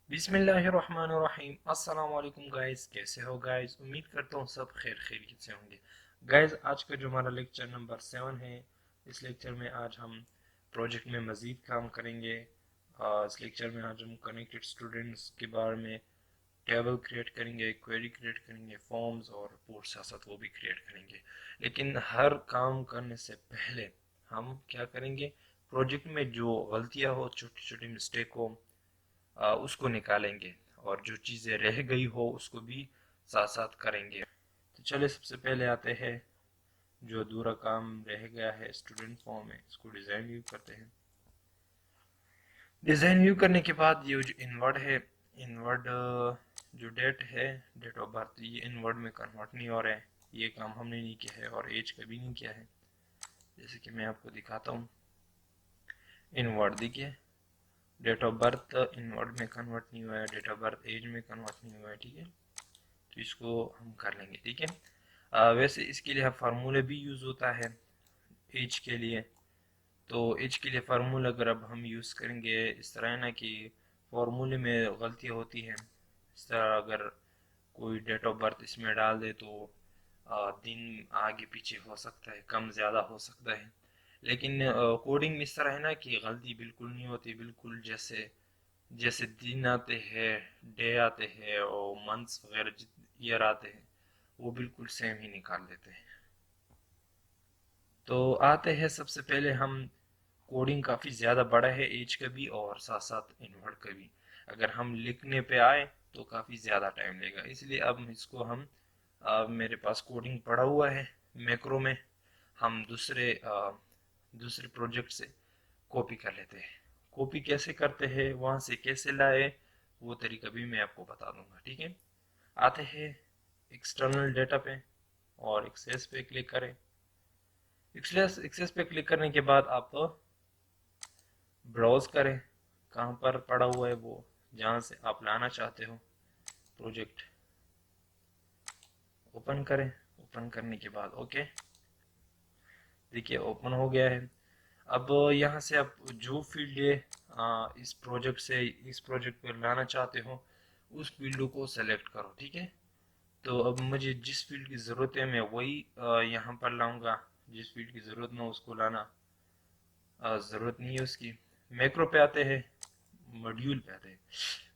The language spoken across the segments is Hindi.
बिस्मिल्लाहिर्रहमानिर्रहीम। अस्सलाम वालेकुम गाइस, कैसे हो गाइस? उम्मीद करता हूँ सब खैर खैरियत से होंगे। गाइस, आज का जो हमारा लेक्चर नंबर 7 है, इस लेक्चर में आज हम प्रोजेक्ट में मज़ीद काम करेंगे। इस लेक्चर में आज हम कनेक्टेड स्टूडेंट्स के बारे में टेबल क्रिएट करेंगे, क्वेरी क्रिएट करेंगे, फॉर्म्स और रिपोर्ट साथ साथ वो भी क्रिएट करेंगे। लेकिन हर काम करने से पहले हम क्या करेंगे, प्रोजेक्ट में जो गलतियाँ हो, छोटी छोटी मिस्टेक हो, उसको निकालेंगे और जो चीज़ें रह गई हो उसको भी साथ साथ करेंगे। तो चलिए सबसे पहले आते हैं, जो अधूरा काम रह गया है स्टूडेंट फॉर्म में, इसको डिज़ाइन व्यू करते हैं। डिज़ाइन व्यू करने के बाद ये जो इनवर्ड है, इनवर्ड जो डेट है, डेट ऑफ बर्थ, ये इनवर्ड में कन्वर्ट नहीं हो रहा है। ये काम हमने नहीं किया है और एज का भी नहीं किया है। जैसे कि मैं आपको दिखाता हूँ, इनवर्ड देखिए, डेट ऑफ बर्थ इनवर्ड में कन्वर्ट नहीं हुआ है, डेट ऑफ बर्थ एज में कन्वर्ट नहीं हुआ है। ठीक है, तो इसको हम कर लेंगे। ठीक है, वैसे इसके लिए फार्मूला भी यूज़ होता है एज के लिए। तो एज के लिए फार्मूला अगर अब हम यूज़ करेंगे, इस तरह है ना कि फार्मूले में गलतियाँ होती हैं। इस तरह अगर कोई डेट ऑफ बर्थ इसमें डाल दे तो दिन आगे पीछे हो सकता है, कम ज़्यादा हो सकता है। लेकिन कोडिंग में इस तरह है ना कि गलती बिल्कुल नहीं होती, बिल्कुल जैसे जैसे दिन आते हैं, डे आते हैं और मंथ्स वगैरह ईयर आते हैं, वो बिल्कुल सेम ही निकाल देते हैं। तो आते हैं, सबसे पहले हम, कोडिंग काफ़ी ज़्यादा बड़ा है एज का भी और साथ साथ इनवर्ट का भी। अगर हम लिखने पे आए तो काफ़ी ज़्यादा टाइम लेगा, इसलिए अब इसको हम, मेरे पास कोडिंग पड़ा हुआ है मैक्रो में, हम दूसरे प्रोजेक्ट से कॉपी कर लेते हैं। कॉपी कैसे करते हैं, वहाँ से कैसे लाए, वो तरीका भी मैं आपको बता दूंगा। ठीक है, आते हैं एक्सटर्नल डेटा पे और एक्सेस पे क्लिक करें। एक्सेस पे क्लिक करने के बाद आप ब्राउज करें, कहाँ पर पड़ा हुआ है वो, जहाँ से आप लाना चाहते हो प्रोजेक्ट, ओपन करें। ओपन करने के बाद ओके, देखिए ओपन हो गया है। अब यहाँ से आप जो फील्ड ये इस प्रोजेक्ट से इस प्रोजेक्ट पर लाना चाहते हो, उस फील्ड को सेलेक्ट करो। ठीक है, तो अब मुझे जिस फील्ड की ज़रूरत है मैं वही यहाँ पर लाऊंगा, जिस फील्ड की ज़रूरत ना हो उसको लाना ज़रूरत नहीं है उसकी। मैक्रो पे आते हैं, मॉड्यूल पे आते हैं।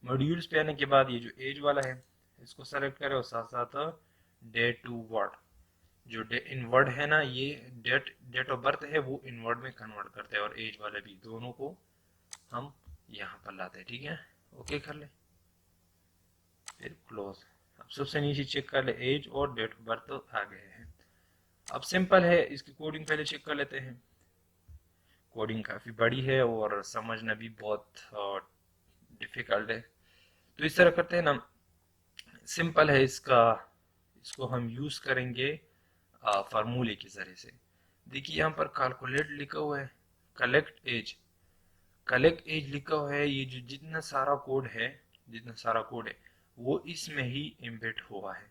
मॉड्यूल्स पे आने के बाद ये जो एज वाला है, इसको सेलेक्ट करें और साथ साथ डे टू वर्ड, जो डे इन वर्ड है ना, ये डेट ऑफ बर्थ है वो इन वर्ड में कन्वर्ट करते हैं, और एज वाला भी, दोनों को हम यहाँ पर लाते हैं। ठीक है, ओके कर ले, फिर क्लोज। अब सबसे नीचे चेक कर ले, एज और डेट ऑफ बर्थ आ गए हैं। अब सिंपल है, इसकी कोडिंग पहले चेक कर लेते हैं। कोडिंग काफ़ी बड़ी है और समझना भी बहुत डिफ़िकल्ट है। तो इस तरह करते हैं ना, सिंपल है इसका, इसको हम यूज़ करेंगे फार्मूले के ज़रिए से। देखिए यहाँ पर कैलकुलेट लिखा हुआ है, कलेक्ट एज, कलेक्ट एज लिखा हुआ है। ये जो जितना सारा कोड है, जितना सारा कोड है वो इसमें ही एम्बेड हुआ है,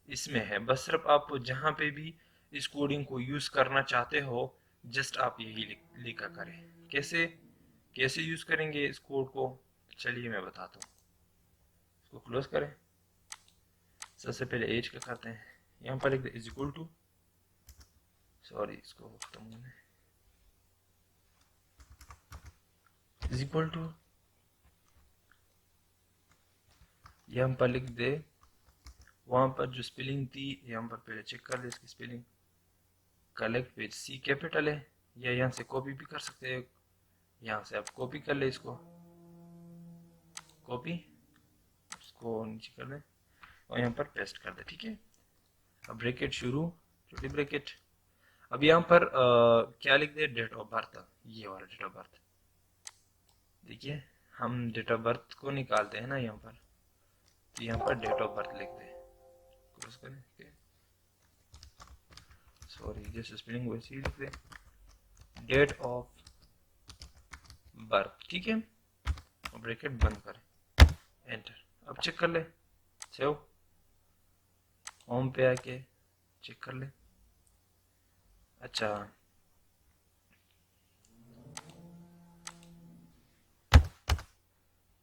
इसमें है। बस सिर्फ आप जहाँ पे भी इस कोडिंग को यूज़ करना चाहते हो, जस्ट आप यही लिखा करें। कैसे कैसे यूज़ करेंगे इस कोड को, चलिए मैं बताता हूँ। इसको क्लोज करें, सबसे पहले एज का करते हैं। यहाँ पर लिख दे इज इक्वल टू, सॉरी इसको खत्म होने, इज इक्वल टू, यहाँ पर लिख दे, वहाँ पर जो स्पेलिंग थी यहाँ पर पहले चेक कर ले इसकी स्पेलिंग। कलेक्ट पेज सी कैपिटल है, या यहाँ से कॉपी भी कर सकते हैं, यहाँ से आप कॉपी कर ले इसको, कॉपी, इसको नीचे कर दें और यहाँ पर पेस्ट कर दे। ठीक है, अब ब्रैकेट शुरू, छोटी ब्रैकेट। अब यहाँ पर क्या लिख दे, डेट ऑफ बर्थ, ये वाला डेट ऑफ बर्थ। देखिए हम डेट ऑफ बर्थ को निकालते हैं ना यहाँ पर, तो यहाँ पर डेट ऑफ बर्थ लिख दे, क्रॉस करें, सॉरी जैसे स्पेलिंग वैसे ही लिख दे, डेट ऑफ बर्थ। ठीक है, ब्रैकेट बंद करें, एंटर। अब चेक कर ले, सेव, होम पे आके चेक कर ले। अच्छा,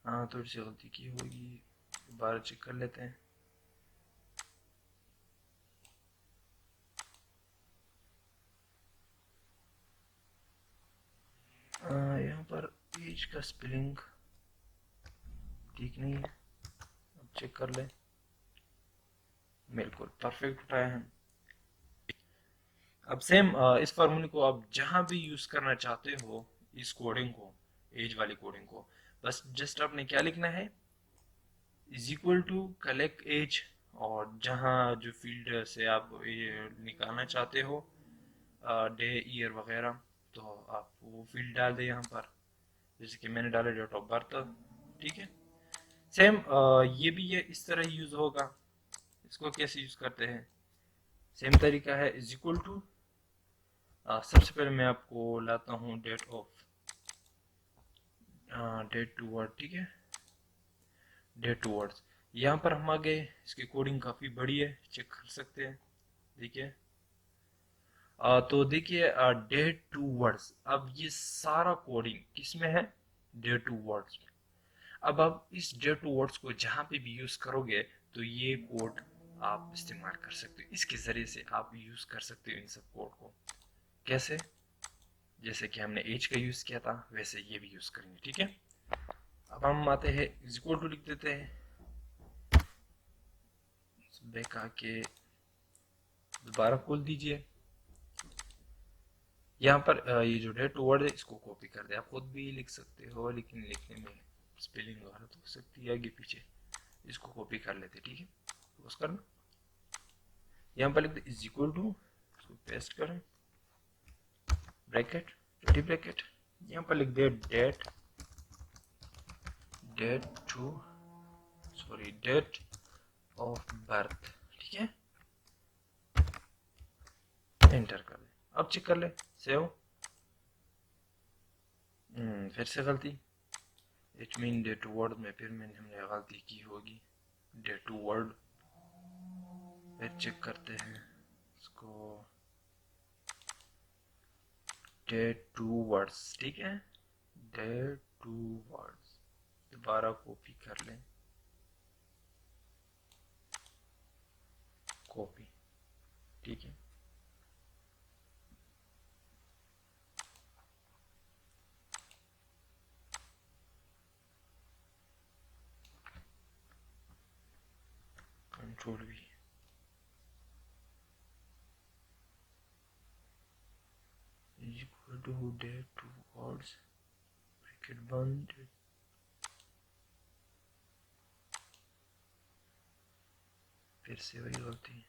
हाँ थोड़ी सी गलती की होगी, दोबारा चेक कर लेते हैं। यहाँ पर एज का स्पेलिंग ठीक नहीं है, अब चेक कर लें। बिल्कुल परफेक्ट उठाया है। अब सेम इस फार्मूले को आप जहां भी यूज करना चाहते हो, इस कोडिंग को, एज वाली कोडिंग को, बस जस्ट आपने क्या लिखना है, is equal to collect age, और जहां जो फील्ड से आप ये निकालना चाहते हो डे ईयर वगैरह, तो आप वो फील्ड डाल दें यहाँ पर, जैसे कि मैंने डाला डेट ऑफ बर्थ। ठीक है, सेम ये भी ये इस तरह यूज होगा। इसको कैसे यूज करते हैं, सेम तरीका है, इज इक्वल टू सबसे पहले मैं आपको लाता हूँ date of date to word. ठीक है, डेट टू वर्ड्स, यहाँ पर हम आ गए। इसकी कोडिंग काफ़ी बड़ी है, चेक कर सकते हैं। देखिए तो देखिए डेट टू वर्ड्स, अब ये सारा कोडिंग किस में है, डेट टू वर्ड्स में। अब आप इस डेट टू वर्ड्स को जहाँ पे भी यूज़ करोगे तो ये कोड आप इस्तेमाल कर सकते हो, इसके ज़रिए से आप यूज़ कर सकते हो इन सब कोड को। कैसे, जैसे कि हमने एज का यूज़ किया था वैसे ये भी यूज़ करेंगे। ठीक है, अब हम आते हैं इज इक्वल टू लिख देते हैं, बैक आके दोबारा खोल दीजिए। यहाँ पर ये जो डेट वर्ड है इसको कॉपी कर दे, आप खुद भी लिख सकते हो लेकिन लिखने में स्पेलिंग गलत हो सकती है आगे पीछे, इसको कॉपी कर लेते। ठीक है, क्लोज करना, यहाँ पर लिख दे इज इक्वल टू, इसको पेस्ट करें, ब्रैकेट कर्ली ब्रैकेट, यहाँ पर लिख दे date, date to sorry date of birth. ठीक है, एंटर कर दे, अब चेक कर ले, सेव। फिर से गलती, it mean day to word में फिर मैंने हमने गलती की होगी, डे टू वर्ड। फिर चेक करते हैं इसको, डे टू वर्ड्स। ठीक है, डे टू वर्ड्स, दोबारा कॉपी कर लें, कॉपी। ठीक है, control V, equal to day to words, bracket बंद, फिर से वही गलती।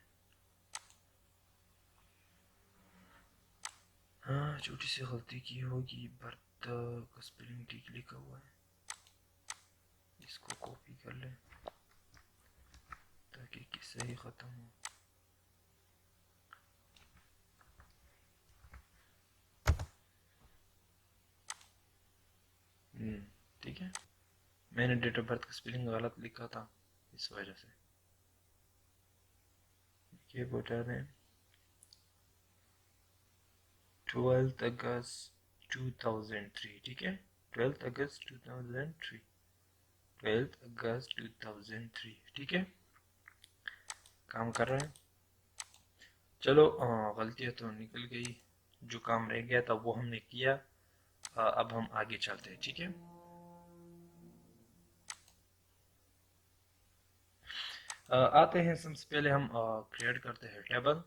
हाँ छोटी सी गलती की होगी, बर्थ का स्पेलिंग ठीक लिखा हुआ है, इसको कॉपी कर ले ताकि किस्सा ही ख़त्म हो। ठीक है, मैंने डेट ऑफ बर्थ का स्पेलिंग गलत लिखा था इस वजह से, ये बता दें 12 अगस्त 2003। ठीक है, 12 अगस्त 2003, 12 अगस्त 2003। ठीक है, काम कर रहे हैं। चलो गलतियाँ तो निकल गई, जो काम रह गया था वो हमने किया। अब हम आगे चलते हैं। ठीक है, आते हैं, सबसे पहले हम क्रिएट करते हैं टेबल,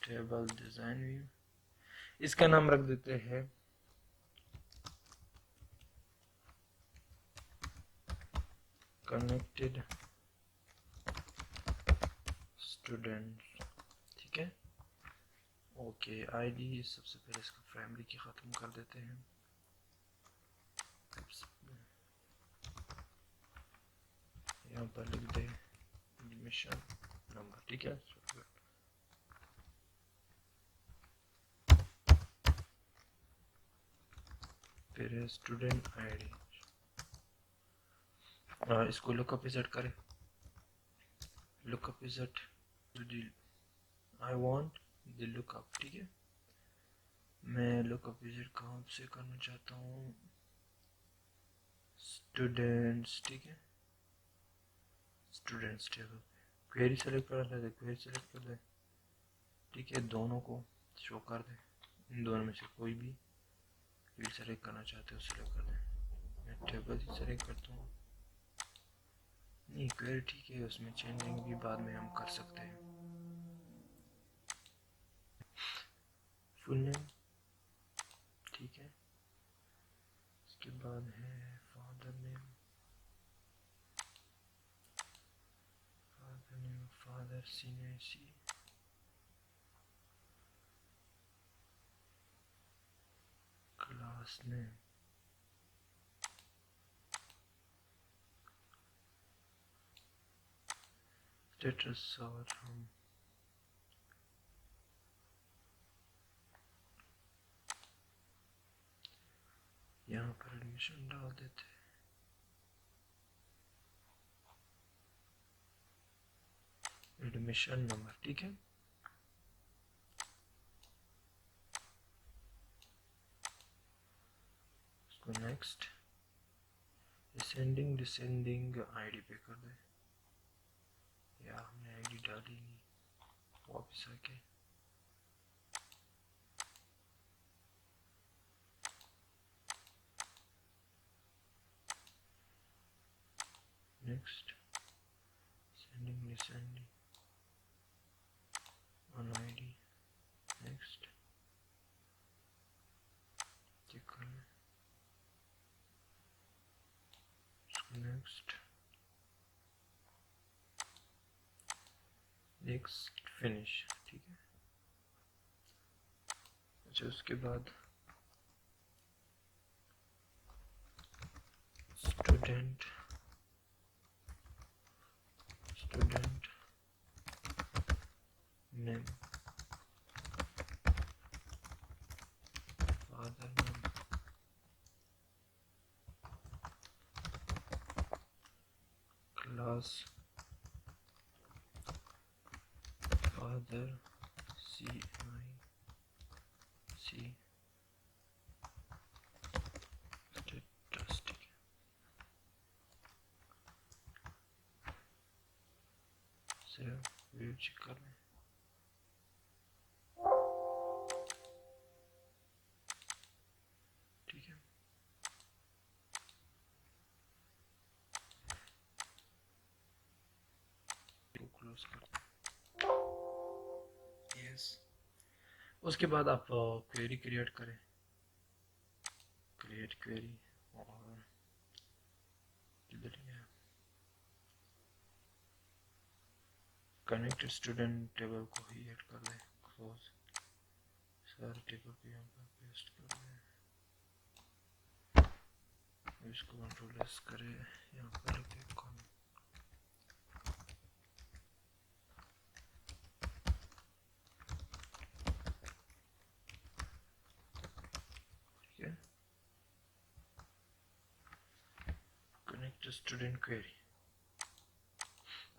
टेबल डिजाइन व्यू, इसका नाम रख देते हैं कनेक्टेड स्टूडेंट। ठीक है, ओके, आईडी सबसे पहले इसका प्राइमरी की ख़त्म कर देते हैं, यहाँ पर लिख दे एडमिशन नंबर। ठीक है, फिर है स्टूडेंट आईडी, इसको लुकअप इज करें, lookup is I want the lookup. ठीक है, मैं लुकअप इज कहाँ से करना चाहता हूँ, स्टूडेंट्स, ठीक है, स्टूडेंट्स टेबल क्वेरी सेलेक्ट कर लेते, क्वेरी सेलेक्ट कर दे, ठीक है, दोनों को शो कर दे, इन दोनों में से कोई भी फील्ड सेलेक्ट करना चाहते हो सेलेक्ट कर दे। मैं टेबल ही सेलेक्ट करता हूँ, नहीं क्वेरी ठीक है, उसमें चेंजिंग भी बाद में हम कर सकते हैं। फुल नेम, ठीक है, इसके बाद है father name, father CNC, class name, status, और हम यहाँ पर एडमिशन डाल देते हैं, एडमिशन नंबर, ठीक है। इसको नेक्स्ट, असेंडिंग डिसेंडिंग आईडी पे कर दे, या हमने आईडी डाली नहीं, वापस आके next, ascending descending on ID, next, check कर लें, नेक्स्ट, नेक्स्ट, फिनिश, ठीक है। अच्छा उसके बाद student, student name, father name, class, father CIC, status, ठीक है। सेव, व्यू चेक कर लें, ठीक है। क्लोज कर दें, यस। उसके बाद आप क्वेरी क्रिएट करें, क्रिएट क्वेरी, और किधर है, कनेक्टेड स्टूडेंट टेबल को ही ऐड कर दें, क्लोज, सारे टेबल को यहाँ पर पेस्ट कर दें, इसको कंट्रोल S करें, यहाँ पर लिखें कनेक्ट स्टूडेंट क्वेरी,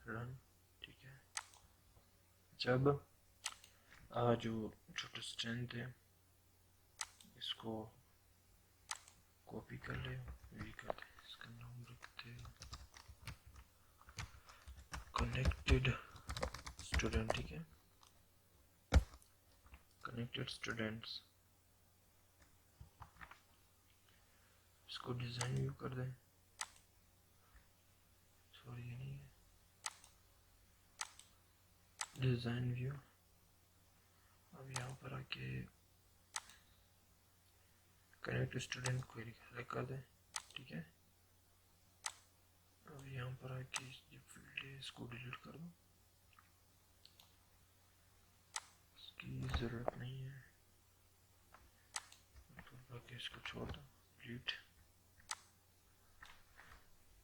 रन, ठीक है। जब जो छोटा स्ट्रेंथ है इसको कॉपी कर ले, वी कर ले, इसका नाम रखते हैं कनेक्टेड स्टूडेंट, ठीक है, कनेक्टेड स्टूडेंट्स। इसको डिजाइन व्यू कर दें, सॉरी ये नहीं है, डिजाइन व्यू। अब यहाँ पर आके कनेक्ट स्टूडेंट क्वेरी सेलेक्ट कर दें, ठीक है। अब यहाँ पर आके जो फील्ड है इसको डिलीट कर दो, इसकी ज़रूरत नहीं है, तो बाकी इसको छोड़ दो, डिलीट।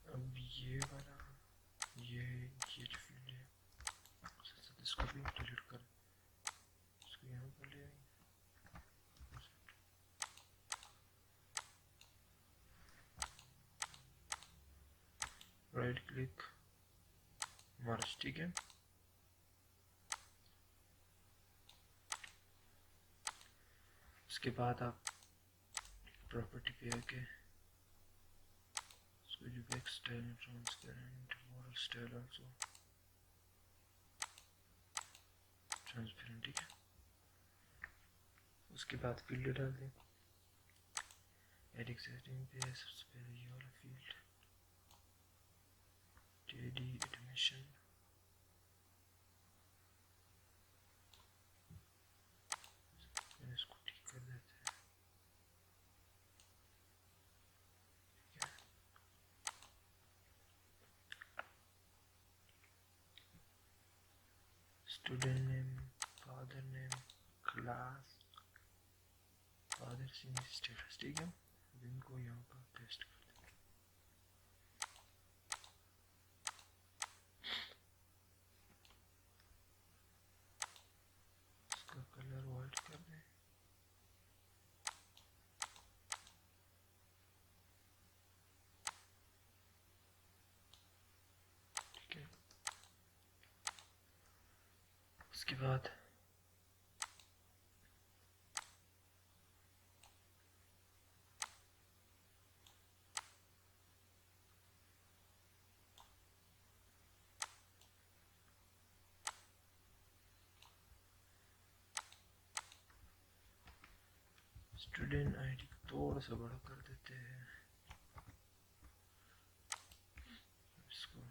अब ये वाला ये जो फील्ड है इसको भी डिलीट कर, इसको यहाँ पर ले आएंगे, राइट क्लिक, मर्ज, ठीक है। उसके बाद आप प्रॉपर्टी पे आके इसको back style, transparent, border style also transparent, ठीक है। उसके बाद फील्ड डाल दें, एडिट सेटिंग पे सबसे पहले ये वाला फील्ड टेडी एडमिशन, इसको ठीक कर देते हैं, ठीक है। Student name, father name, class, father status, ठीक है। अब इनको यहाँ पर पेस्ट कर दें, इसका कलर वाइट कर दें, ठीक है। उसके बाद स्टूडेंट आईडी थोड़ा सा बड़ा कर देते हैं, इसको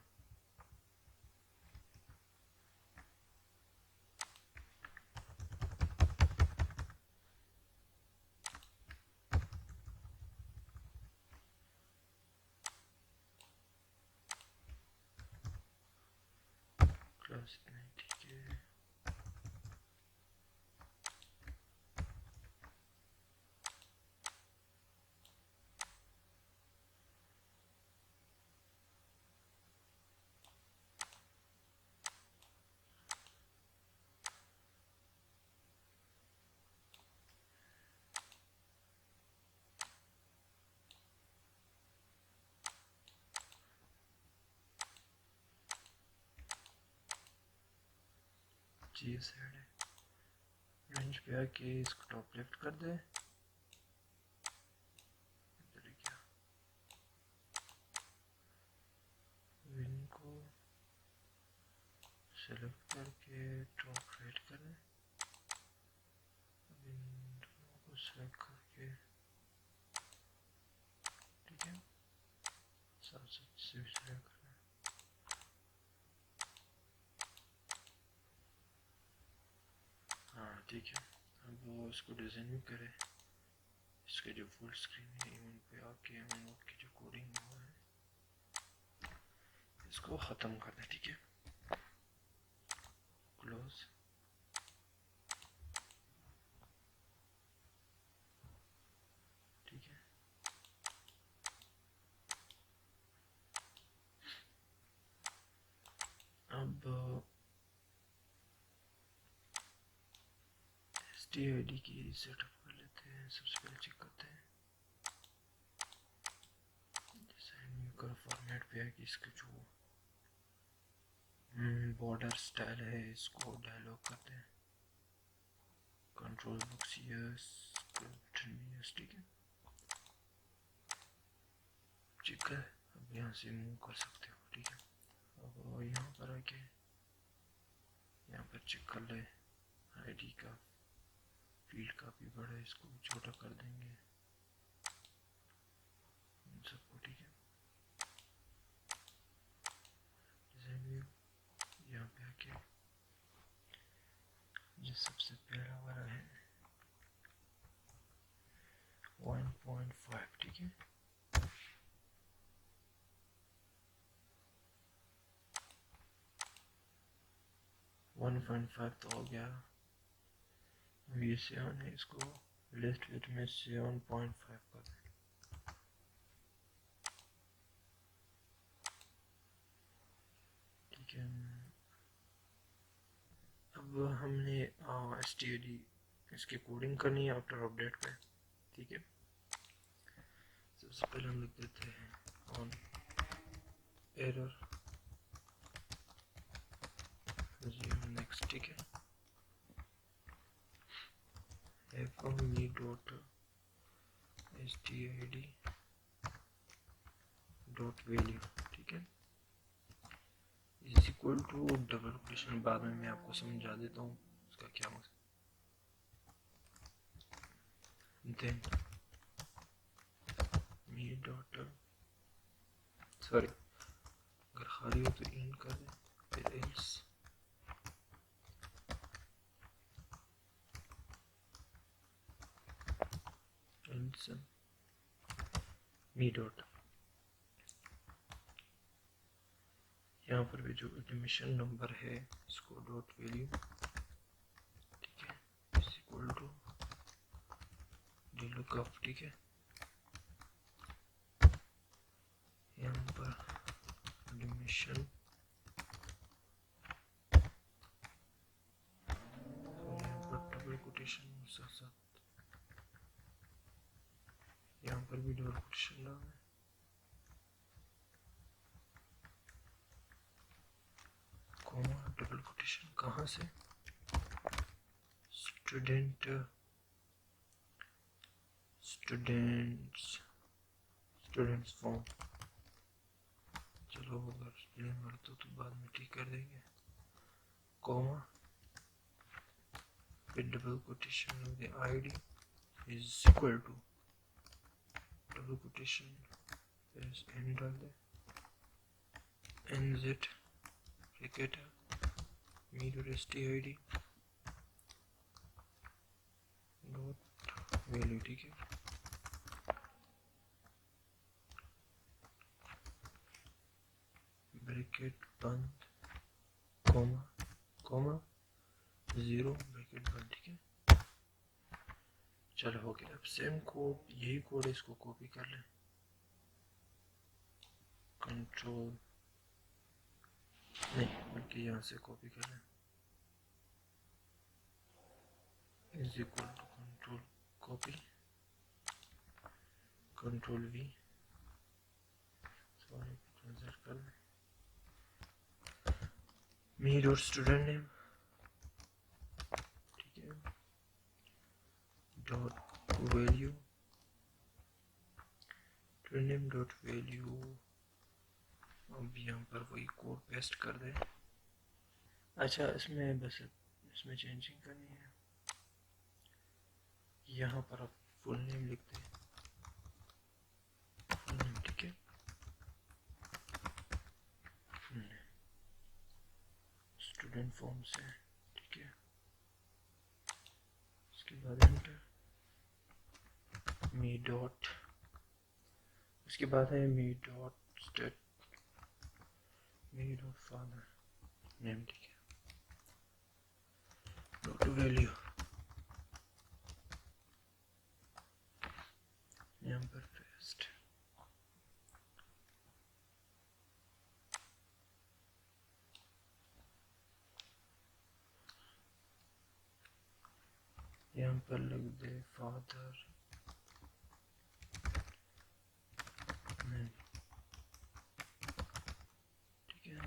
क्लास इतना ही, ठीक है। जी साइड है, रेंज पे आके इसको टॉप लेफ्ट कर दे, इधर क्या विन को सेलेक्ट करके टॉप राइट करें, विन को सेलेक्ट करके, ठीक है, साथ साथ से भी सेलेक्ट करें, हाँ ठीक है। अब वो इसको डिज़ाइन भी करें, इसके जो फुल स्क्रीन है इवन पे आके हम लोग की जो कोडिंग हुआ है इसको ख़त्म कर दें, ठीक है। क्लोज, ठीक है। अब STID की सेटअप कर लेते हैं, सबसे पहले चेक करते हैं डिज़ाइन व्यू का फॉर्मेट पे है कि इसका जो बॉर्डर स्टाइल है इसको डायलॉग करते हैं, कंट्रोल बॉक्स यस, यस, ठीक है। चेक कर, अब यहाँ से मूव कर सकते हो, ठीक है। अब यहाँ पर आके यहाँ पर चेक कर ले, आईडी का फील्ड काफ़ी बड़ा है, इसको छोटा कर देंगे इन सबको, ठीक है। डिज़ाइन व्यू, यहाँ पे आके जो सबसे पहला वाला है 1.5, ठीक है। वन पॉइंट फाइव तो हो गया, ये 7 है, इसको लिस्ट वेट में 7.5 कर दें, ठीक है। अब हमने STID इसकी कोडिंग करनी है आफ्टर अपडेट पे, ठीक है। सबसे पहले हम लिख देते हैं ऑन एरर 0 नेक्स्ट, ठीक है। fme.stid डॉट वैल्यू, ठीक है, is equal to double quotation, बाद में मैं आपको समझा देता हूँ उसका क्या मकसद। देन मी डॉट, सॉरी अगर खाली हो तो इन कर दें, फिर एल्स मी डॉट, यहाँ पर भी जो एडमिशन नंबर है इसको डॉट वैल्यू, ठीक है, इज इक्वल टू लुकअप, ठीक है, यहाँ पर एडमिशन, यहाँ पर डबल कोटेशन साथ साथ, यहाँ पर भी डबल कोटेशन डालना है, कॉमा डबल कोटेशन, कहाँ से, स्टूडेंट, स्टूडेंट्स फॉर्म, चलो अगर नहीं मरता तो बाद में ठीक कर देंगे, कॉमा फिर डबल कोटेशन में ID is equal to double quotation N डाल दे, NZ bracket me dot stid dot value, ठीक है, ब्रैकेट बंद, कॉमा कॉमा 0 ब्रैकेट बंद, ठीक है, चलो हो गया। अब सेम कोड, यही कोड है, इसको कॉपी कर लें, कंट्रोल नहीं बल्कि यहाँ से कॉपी कर लें, is equal to control copy, control V, sorry translate कर लें, मी डॉट स्टूडेंट नेम, ठीक है, dot value, student name dot value, अब यहाँ पर वही कोड पेस्ट कर दे। अच्छा इसमें बस इसमें चेंजिंग करनी है, यहाँ पर आप फुल नेम लिखते हैं, फुल नेम, ठीक है, फुल नेम स्टूडेंट फॉर्म से, ठीक है, उसके बाद एंटर, मी डॉट, उसके बाद है मी डॉट स्टेट, मी डॉट फादर नेम, ठीक है, डॉट वैल्यू, यहाँ पर पेस्ट, यहाँ पर लिख दे फादर नेम, ठीक है,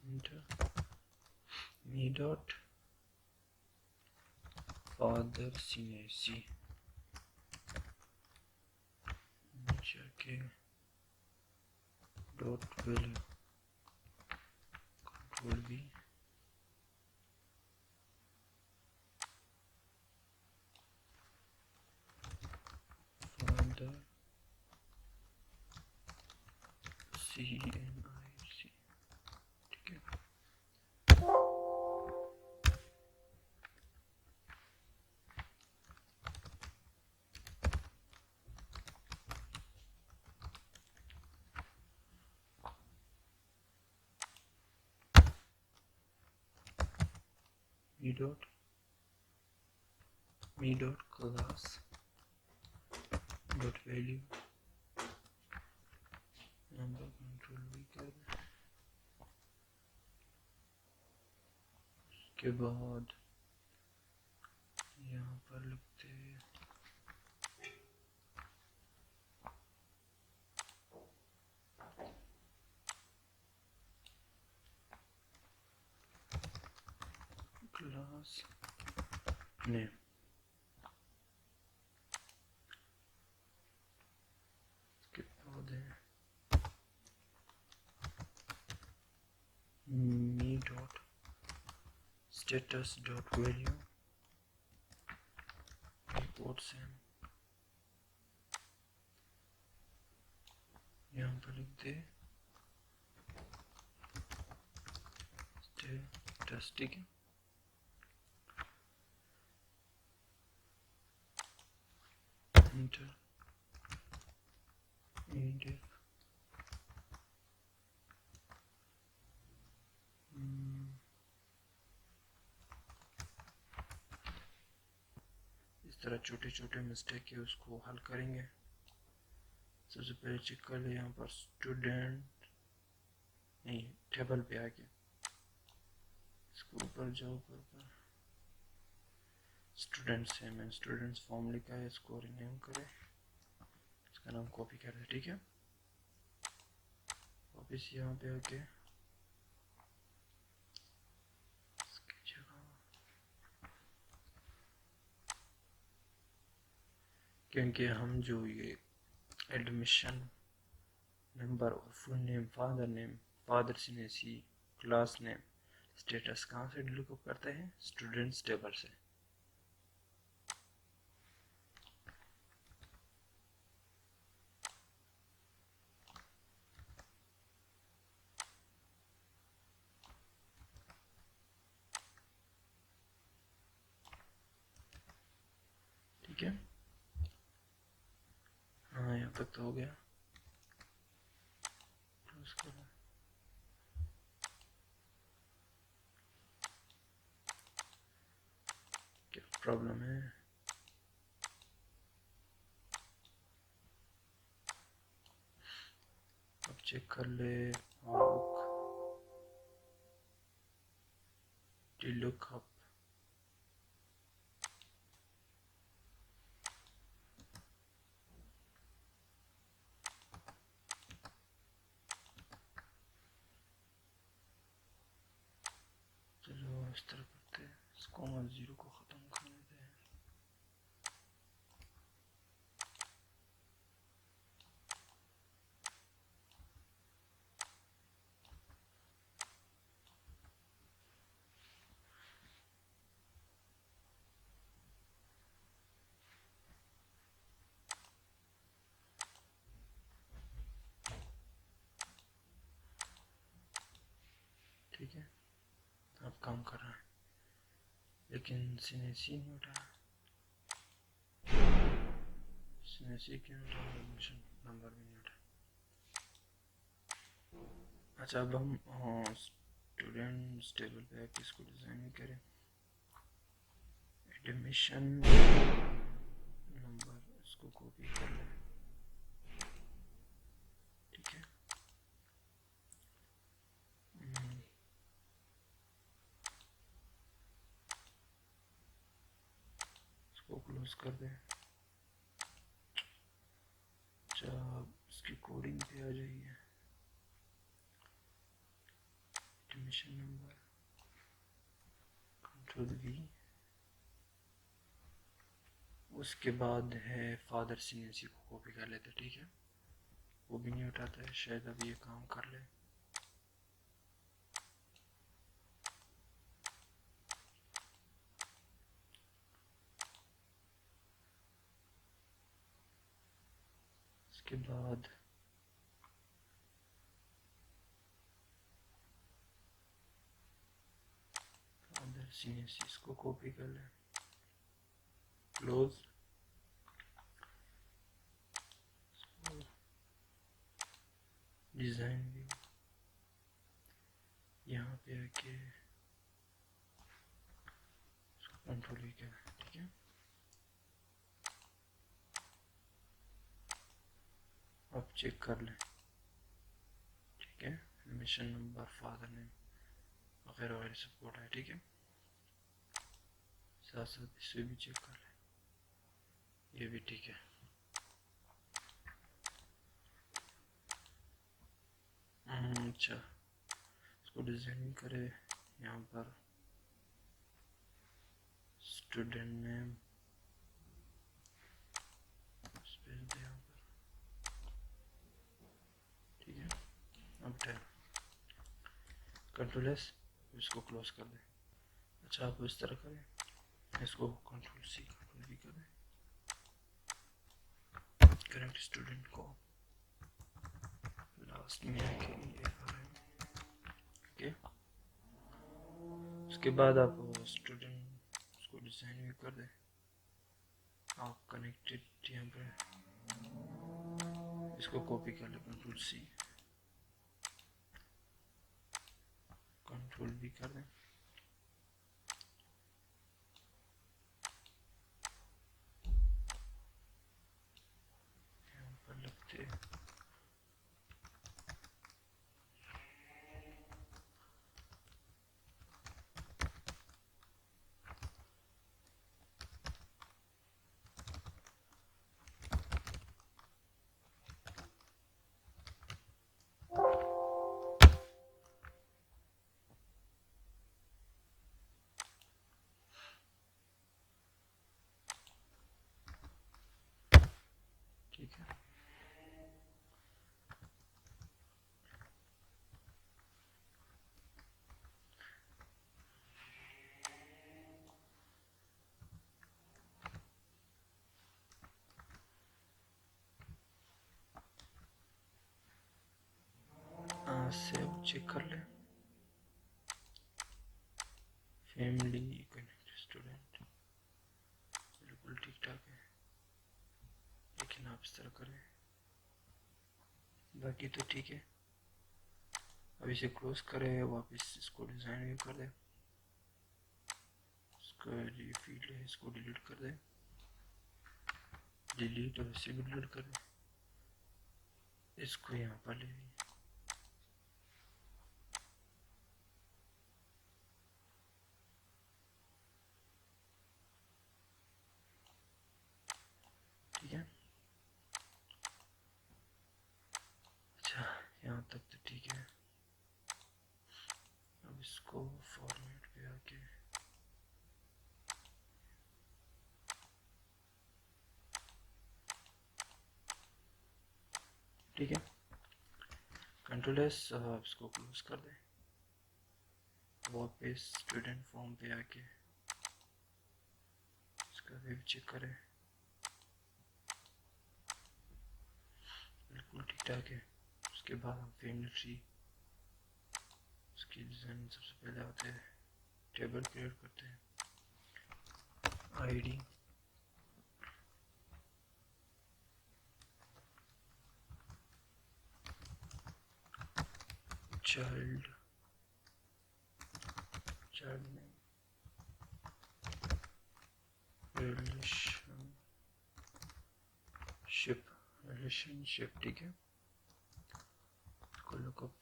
enter, me dot father CAC, के dot value, control B, father CNIC, ठीक है, me dot class dot value, number control भी कर दें, उसके बाद यहाँ पर लिखते हैं class name, status dot value report से यहाँ पर लिख दे स्टेटस, ठीक है। इंटर इंडेफ इस तरह छोटे छोटे मिस्टेक है उसको हल करेंगे। सबसे पहले चेक कर ले यहाँ पर स्टूडेंट नहीं, टेबल पे आके इसको ऊपर जाओ, ऊपर स्टूडेंट से मैंने स्टूडेंट्स फॉर्म लिखा है, इसको रिनेम करें, इसका नाम कॉपी कर दे, ठीक है। वापिस यहाँ पे आके क्योंकि हम जो ये एडमिशन नंबर और full name, father name, father CNIC, class name, status कहाँ से लुकअप करते हैं? स्टूडेंट्स टेबल से। ठीक है, हाँ यहाँ तक तो हो गया। क्या प्रॉब्लम है? अब चेक कर ले lookup चलो इस तरह करते हैं, इसको 0 को ख़त्म कर देते हैं। ठीक है, अब काम कर रहा है, लेकिन सिनेसी नहीं उठा, सिनेसी क्यों उठा, एडमिशन नंबर भी नहीं उठा। अच्छा, अब हम स्टूडेंट्स टेबल पे आके इसको डिज़ाइन करें, एडमिशन नंबर, इसको कॉपी कर लें, ठीक है। इसको क्लोज कर दें। अच्छा, इसकी कोडिंग पे आ जाइए, एडमिशन नंबर, Ctrl+V, उसके बाद है फादर सिनेसी को कॉपी कर लेते, ठीक है। वो भी नहीं उठाता है, शायद अभी ये काम कर ले। इसके बाद फादर सिनेसी, इसको कॉपी कर ले, क्लोज, डिज़ाइन भी यहाँ पे आके Ctrl+V कर, ठीक है। अब चेक कर लें, ठीक है, एडमिशन नंबर, फादर नेम वगैरह वगैरह सपोर्ट है, ठीक है। साथ साथ इसे भी चेक कर लें, ये भी ठीक है। अच्छा, इसको डिज़ाइन करे, यहाँ पर स्टूडेंट नेम स्पेस दे यहाँ पर, ठीक है। अब Ctrl+S, इसको क्लोज कर दे। अच्छा आप इस तरह करें, इसको कंट्रोल सी कंट्रोल वी करें, करेक्ट स्टूडेंट को लास्ट में आके ये करें। ओके, उसके बाद आप स्टूडेंट उसको डिज़ाइन भी कर दें। आप कनेक्टेड यहाँ पे इसको कॉपी कर ले, कंट्रोल सी कंट्रोल भी कर दें। यहाँ पर लगते ठीक है। सेव चेक कर ले, फैमिली कनेक्ट स्टूडेंट बिल्कुल ठीक ठाक है, लेकिन आप इस तरह करें, बाकी तो ठीक है। अब इसे क्लोज करें, वापस इसको डिज़ाइन भी कर दे, इसका ये फील्ड है इसको डिलीट कर दे, डिलीट और इसे भी डिलीट कर दे, इसको यहाँ पर ले ठीक है। अच्छा यहाँ तक तो ठीक है। अब इसको फॉर्मेट पे आके ठीक है, कंट्रोल एस इसको क्लोज कर दे, वापस स्टूडेंट फॉर्म पे आके इसका वेब चेक करें, बिल्कुल ठीक ठाक है। उसके बाद हम फैमिली ट्री उसकी डिज़ाइन सबसे पहले आते हैं, टेबल क्रिएट करते हैं, ID child child name relationship ठीक है। इसको लुकअप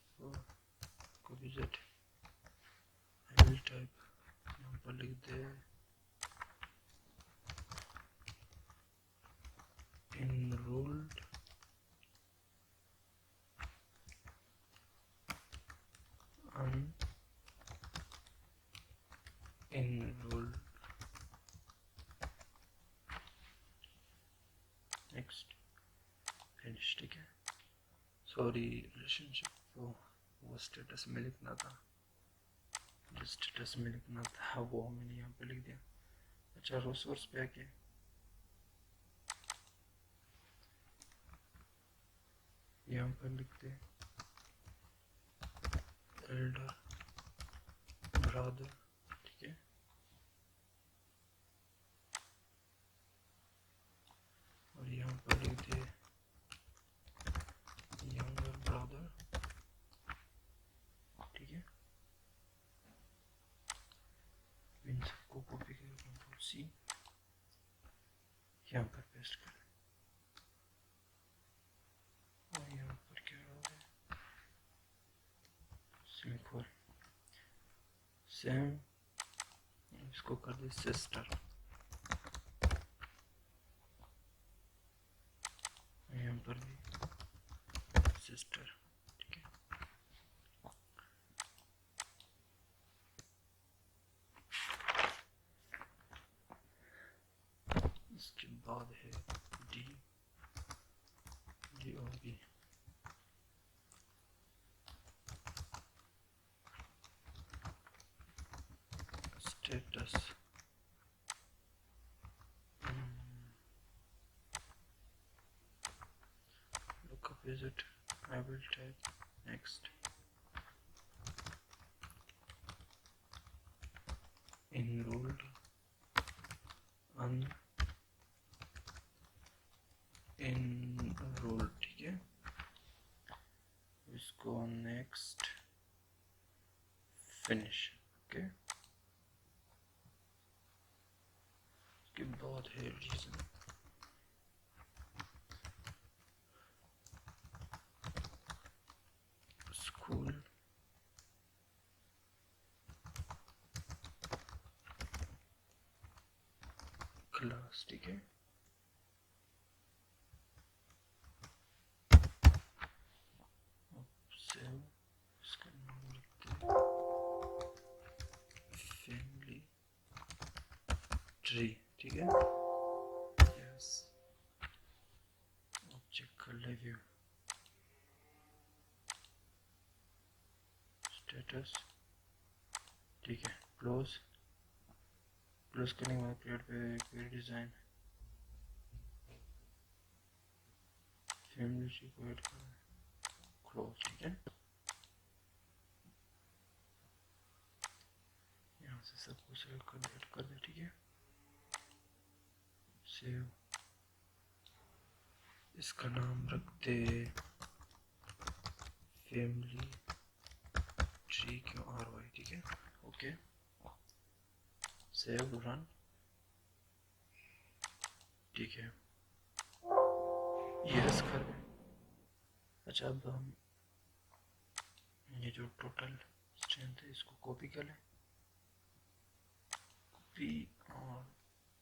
को विजिट एल टाइप यहाँ पर लिख दे, enrolled unenrolled, नेक्स्ट फिनिश ठीक है। सॉरी रिलेशनशिप वो स्टेटस में लिखना था, जो स्टेटस में लिखना था वो मैंने यहाँ पे लिख दिया। अच्छा रिसोर्स पे आके यहाँ पर लिखते हैं एल्डर ब्रदर ठीक है, और यहाँ पर लिखते हैं यंगर ब्रदर ठीक है। इन सबको कॉपी करें, कंट्रोल सी यहाँ पर पेस्ट करें, और यहाँ पर क्या हो रहा है सेमीकोलन, सेम इसको कर दे सिस्टर, यहाँ पर भी सिस्टर ठीक है। इसके बाद है डी डी और B, state visit. I will type next. Enrolled, enrolled, ठीक है, इसको next, finish. ओके, इसके बाद है रीजन, स्कूल, क्लास, ठीक है, सेव, इसका नाम लिखते हैं फैमिली ट्री, ठीक है, यस, अब चेक कर ले व्यू, स्टेटस, ठीक है, क्लोज, क्लोज करने के बाद क्रिएट पे क्वेरी डिजाइन, फैमिली ट्री को ऐड करना, क्लोज, ठीक है, यहाँ से सबको सेलेक्ट कर दे, ऐड कर दे, ठीक है, सेव, इसका नाम रखते फैमिली ट्री क्यों RY, ठीक है, ओके, सेव, रन, ठीक है, यस कर दें। अच्छा, अब हम ये जो टोटल स्ट्रेंथ है इसको कॉपी कर लें, कॉपी और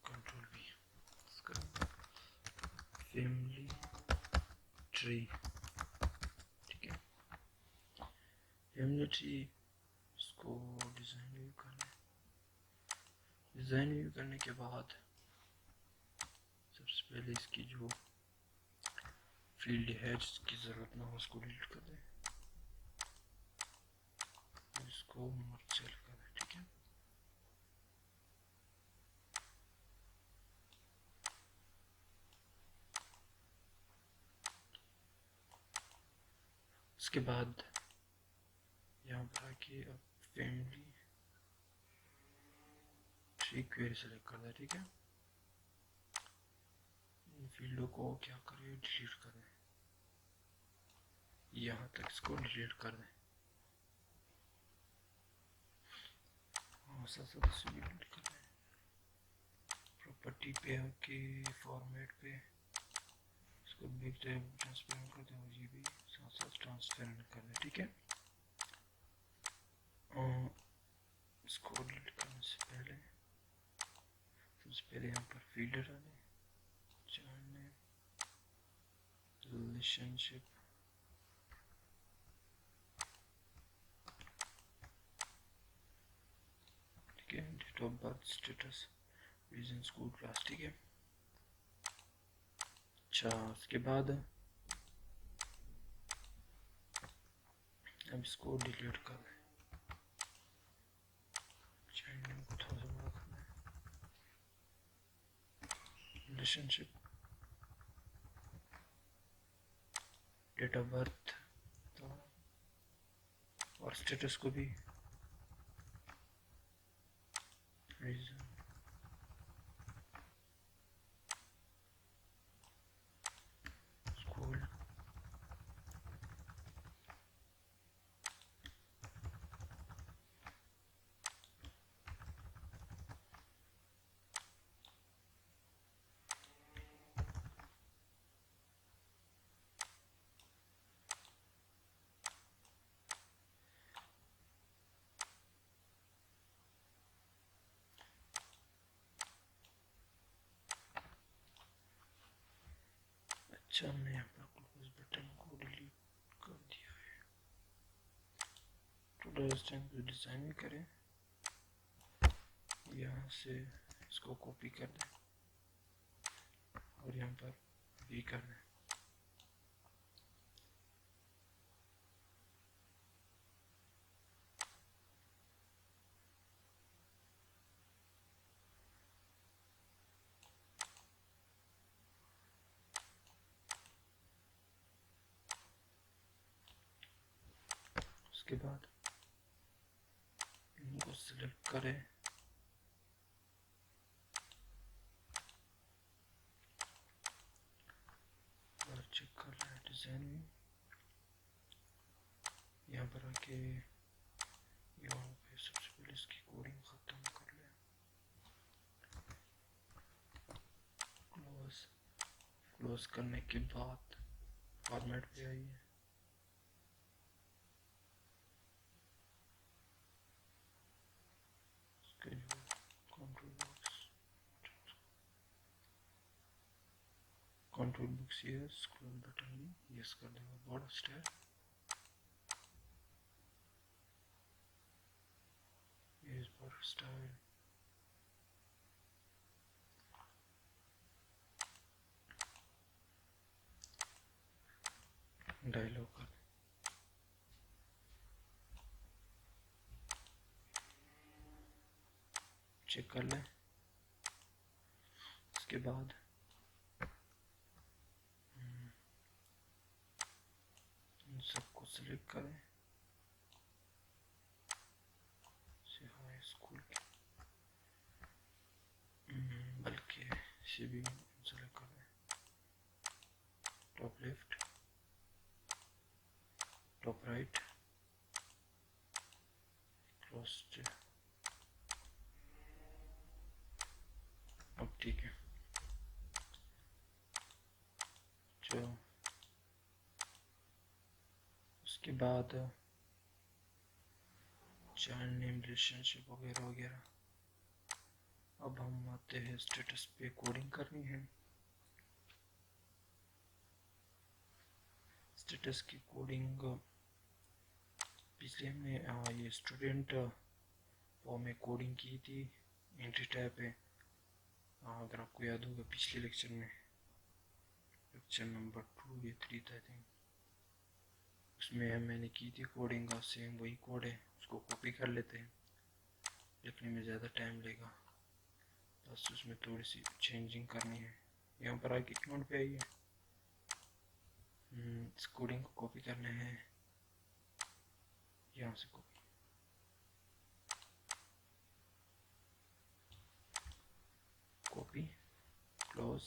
कंट्रोल V, फैमिली ट्री, ठीक है, फैमिली ट्री, इसको डिज़ाइन व्यू कर लें, डिज़ाइन व्यू करने के बाद सबसे पहले इसकी जो फील्ड है जिसकी ज़रूरत ना हो उसको डिलीट कर दें, इसको मर्ज कर दें, ठीक है, उसके बाद यहाँ पर आके अब फैमिली ट्री क्वेरी सेलेक्ट कर दें, ठीक है, इन फील्डों को क्या करें, डिलीट कर दें, यहाँ तक इसको डिलीट कर दें, साथ साथ इसे डिलीट कर दें, प्रॉपर्टी पे आके फॉर्मेट पे इसको बिग टेबल ट्रांसपेरेंट कर दें, ये भी साथ साथ ट्रांसपेरेंट कर दें, ठीक है, इसको डिलीट करने से पहले सबसे पहले यहाँ पर फील्ड डालें, जानने, रिलेशनशिप, ठीक है, date of birth, status, reason, school, class, ठीक है, अच्छा, उसके बाद अब इसको डिलीट कर दें, चाइल्ड नेम को थोड़ा सा बड़ा करना है, रिलेशनशिप, डेट ऑफ बर्थ तो, और स्टेटस को भी, रीजन, स्कूल, अच्छा, हमने यहाँ पर क्लोज बटन को डिलीट कर दिया है, टोटल स्ट्रेंथ डिज़ाइन भी करें, यहाँ से इसको कॉपी कर दें और यहाँ पर भी कर दें, उसके बाद इनको सिलेक्ट करें, और चेक कर रहे हैं डिजाइन में। यहाँ पर आके यहाँ पे सबसे पहले इसकी कोडिंग खत्म कर लें। क्लोज करने के बाद फॉर्मेट पे आइए, कंट्रोल बॉक्स ये स्क्रॉल बटन यस कर देगा। बॉर्डर स्टाइल ये बॉर्डर स्टाइल, डायलॉग कर चेक कर लें। उसके बाद इन सबको सिलेक्ट करें, हाई स्कूल बल्कि इसे भी सिलेक्ट करें। Top left, top right, close. अब ठीक है, जो उसके बाद चाइल्ड नेम, रिलेशनशिप वगैरह वगैरह। अब हम आते हैं स्टेटस पे, कोडिंग करनी है। स्टेटस की कोडिंग पिछले हमने ये स्टूडेंट फॉर्म में कोडिंग की थी, एंट्री टैब पे। अगर आपको याद होगा पिछले लेक्चर में, लेक्चर नंबर 2 या 3 था आई थिंक, उसमें मैंने की थी कोडिंग का। सेम वही कोड है, उसको कॉपी कर लेते हैं, लिखने में ज़्यादा टाइम लेगा, बस उसमें थोड़ी सी चेंजिंग करनी है। यहाँ पर आके अकाउंट पे आइए, इस कोडिंग को कॉपी करना है, यहाँ से कॉपी, क्लोज,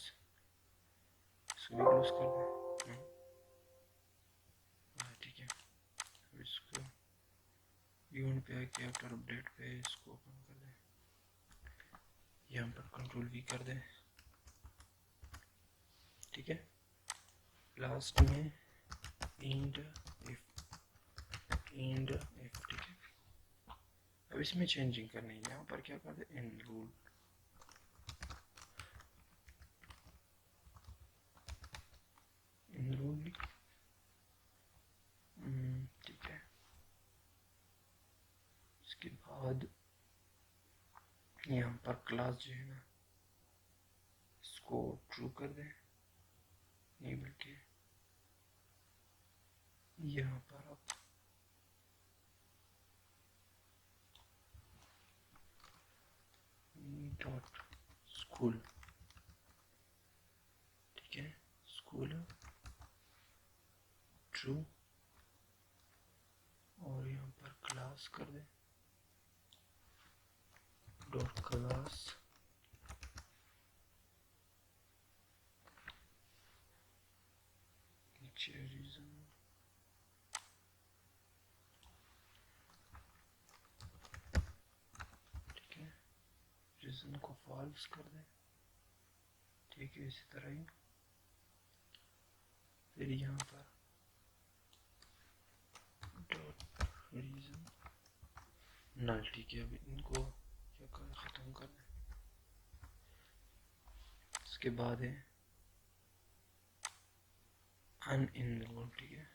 इसको भी क्लोज कर दें। ठीक है, इसको इवेंट पे आके आफ्टर अपडेट पे इसको ओपन कर दें, यहाँ पर कंट्रोल वी कर दें। ठीक है, लास्ट में इंड इफ, ठीक है। अब इसमें चेंजिंग करनी है, यहाँ पर क्या कर दे, एनरोल, ठीक है। इसके बाद यहाँ पर क्लास जो है ना, इसको ट्रू कर दें, नहीं बल्कि यहाँ पर आप डॉट स्कूल, ठीक है, स्कूल ट्रू, और यहाँ पर क्लास कर दें डॉट क्लास, नीचे रीजन, ठीक है, रीजन को फॉल्स कर दें। ठीक है, इसी तरह ही फिर यहाँ पर डॉट रीजन नल, ठीक है। अभी इनको क्या कर ख़त्म कर दें। इसके बाद है अनइनरोल, ठीक है,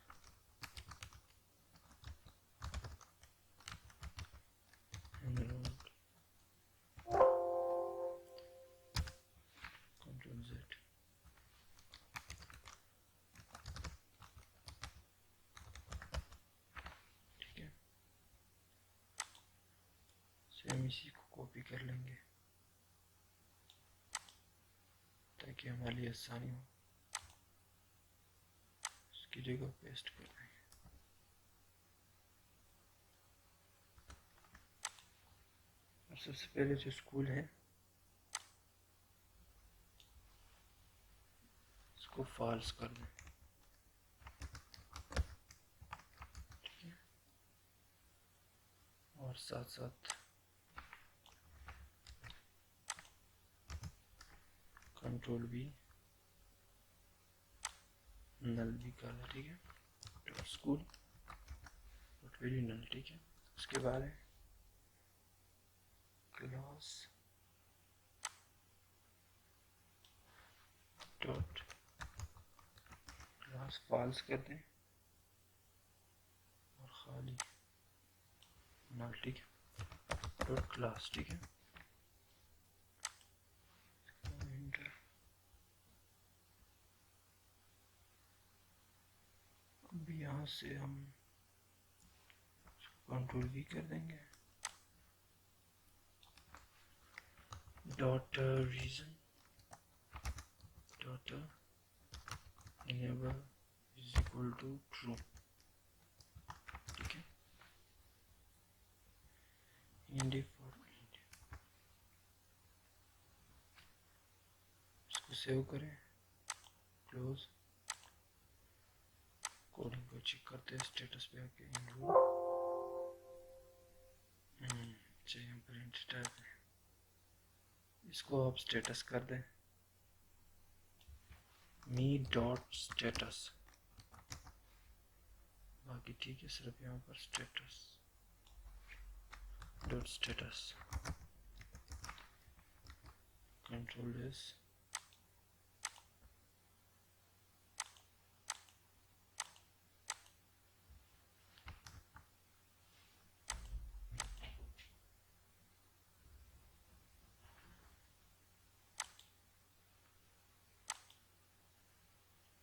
इनरोल, कंट्रोल जेड, ठीक है। सेम इसी को कॉपी कर लेंगे ताकि हमारे लिए आसानी हो, इसकी जगह पेस्ट कर देंगे। अब सबसे पहले जो स्कूल है इसको फॉल्स कर दें, ठीक है। और साथ साथ कंट्रोल भी नल भी कर दें, ठीक है। स्कूल डॉट वैल्यू नल, ठीक है। उसके बाद है क्लास डॉट क्लास फॉल्स कर दें और खाली नल, ठीक है। डॉट क्लास, ठीक है। एंटर। अब यहाँ से हम कंट्रोल भी कर देंगे, dot reason dot enable is equal to true, ठीक है। इंडी फॉर इंडी, इसको सेव करें, क्लोज। कोडिंग को चेक करते हैं, स्टेटस पे आके इनरोल चाहिए प्रिंट टाइप है, इसको आप स्टेटस कर दें मी डॉट स्टेटस, बाकी ठीक है। सिर्फ यहाँ पर status dot status, control this,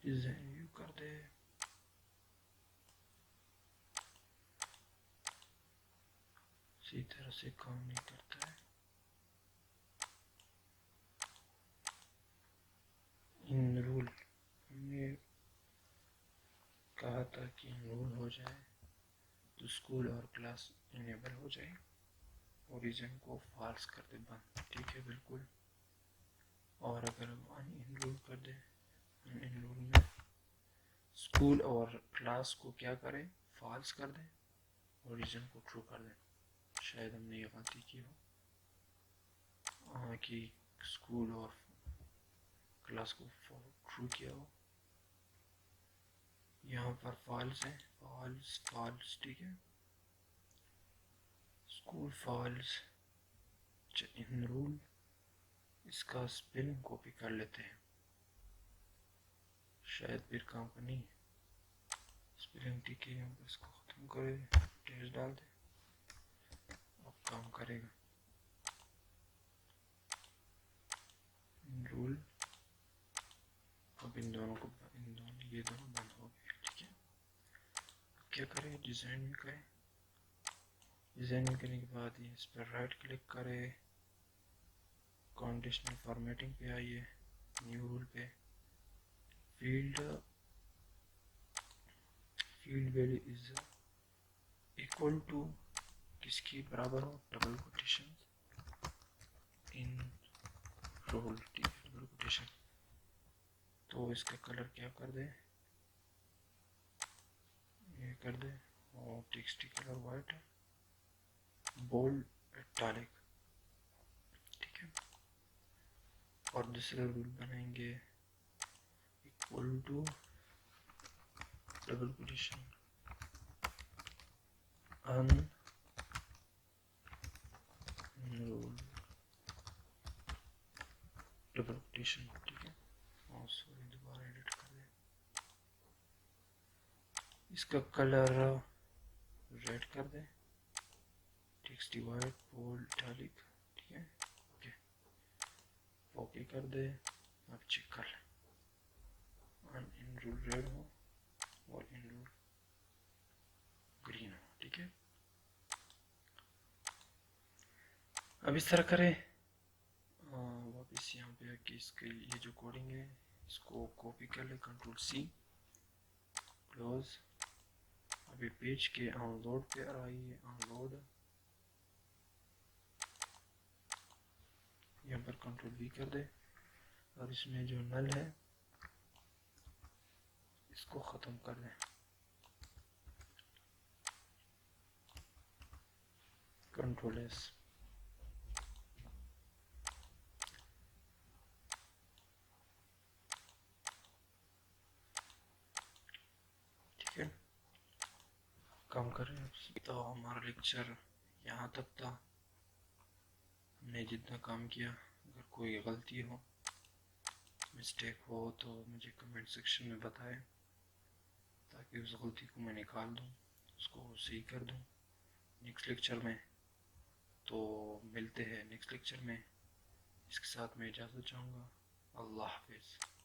design view कर दे, इसी तरह से काम नहीं करता है। इनरोल हमने कहा था कि इनरोल हो जाए तो स्कूल और क्लास इनेबल हो जाए, ओरिजिन को फॉल्स कर दे बंद, ठीक है बिल्कुल। और अगर हम अनइनरोल कर दे, अनइनरोल में स्कूल और क्लास को क्या करें, फॉल्स कर दें, ओरिजिन को ट्रू कर दें। शायद हमने ये गलती की हो कि स्कूल और क्लास को ट्रू किया हो। यहाँ पर फॉल्स है, फॉल्स फॉल्स, ठीक है। स्कूल फॉल्स, इनरोल, इसका स्पेलिंग कॉपी कर लेते हैं, शायद फिर काम का नहीं। स्पेलिंग ठीक है, यहाँ पर इसको खत्म करें, टेस्ट डाल दें, अब काम करेगा। रूल, अब इन दोनों ये दोनों बंद हो गए, ठीक है। क्या करें, डिज़ाइन में करें, डिज़ाइन में करने के बाद इस पर राइट क्लिक करें, कंडीशनल फॉर्मेटिंग पे आइए, न्यू रूल पे, field value is equal to किसकी बराबर हो, डबल कोटेशन इन रोल, ठीक है, डबल कोटेशन। तो इसका कलर क्या कर दे, ये कर दे, और टेक्स्ट कलर वाइट है, बोल्ड इटैलिक, ठीक है। और दूसरा रूल बनाएंगे इक्वल टू डबल कोटेशन अन रूल डबल कोटेशन, ठीक है। और सॉरी दोबारा एडिट कर दे, इसका कलर रेड कर दे, टेक्स्ट वाइट, बोल्ड इटैलिक, ठीक है। ओके ओके कर दे, अब चेक कर ले, अन इन रूल रेड हो और इन रूल ग्रीन हो, ठीक है। अब इस तरह करें, वापस यहाँ पे आके इसके ये जो कोडिंग है इसको कॉपी कर ले, कंट्रोल सी, क्लोज। अभी पेज के अनलोड पे आइए, अनलोड, यहाँ पर कंट्रोल V कर दे और इसमें जो नल है इसको ख़त्म कर दें। Control S। ठीक है, काम कर रहे हैं। तो हमारा लेक्चर यहाँ तक था। हमने जितना काम किया, अगर कोई गलती हो, मिस्टेक हो तो मुझे कमेंट सेक्शन में बताएं, ताकि उस गलती को मैं निकाल दूँ, उसको सही कर दूँ नेक्स्ट लेक्चर में। तो मिलते हैं नेक्स्ट लेक्चर में। इसके साथ मैं इजाज़त चाहूँगा। अल्लाह हाफिज़।